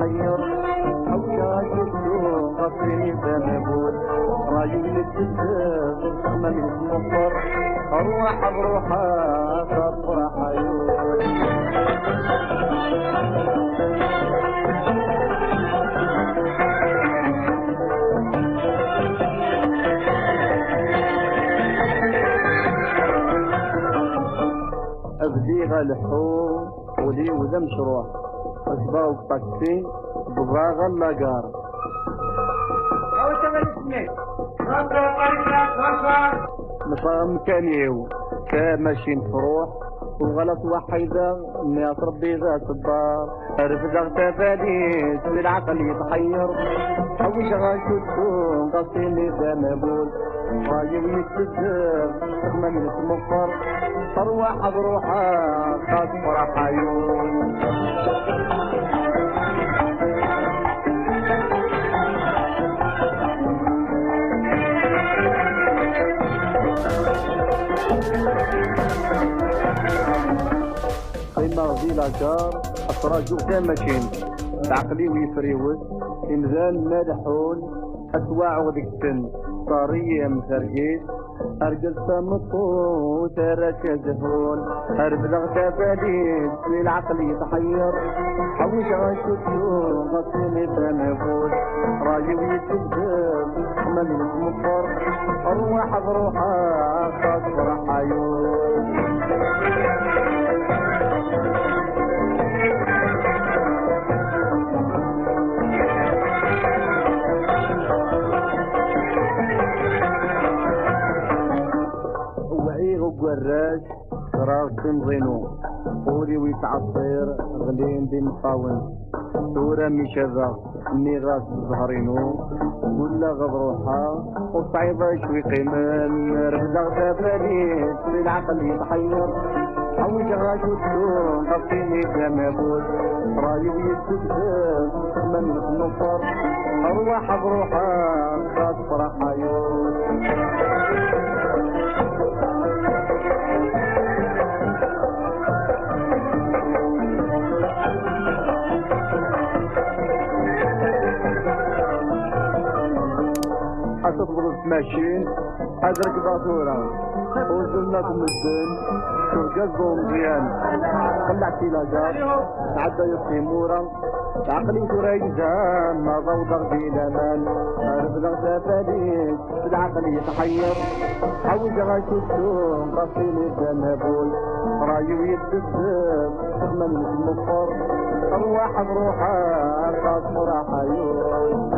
يتحير حوشة شفتو غصيني بنبول رايو يتسب ما من المطر اروح بروحها تفرح عيون أبديغ الحوم ولي وذا مشروع أسباوك طاكسي بباغ اللاقار أو تمن اسمك ربنا طريقنا نفهم كانيو كماشين فروح وغلط وحيدة ناس ربي ذا صبار رفدغ تفاديس بالعقل يتحير حوش غاشوتو قصيني ذا مبول رايو يتسب ما من المفر تروح بروحها قد فرح عيون قيمة غزي لاكار أطراجو كاماشين تعقلي ويفريوز إنزال مالحون أتواع غدك السن طارية مثرقيت أرجل سمطو ترك زهون أربلغ تباليد للعقل يتحير حوش غشتو غصيني تنفوز رايو يتبدل من المطر أروح بروحها تصبح عيون وراج راس تنظينو قولي ويتعصير غلين بين مقاون سورة مشذا اني راس بظهرينو ولا غضروحها وصعيبة شوي قيمان رفدغ تفاليت بالعقل يتحير حوش غاشوتو غطيني كمابوس رايو يتسبب من النصر أرواح بروحها خاص فرح عيون تفضل تماشين أدرك باطورة وزلناكم الزن شرقزو مزيان خلعتي لاجار تعدى يصيمورا عقلي تريزان ما ضوضر في الأمان رفضغ تفاليس بالعقل يتحير حوز غاشوتو غصيني الدنبول رايو يتسب من المفر أرواح بروحها خاص فرح عيون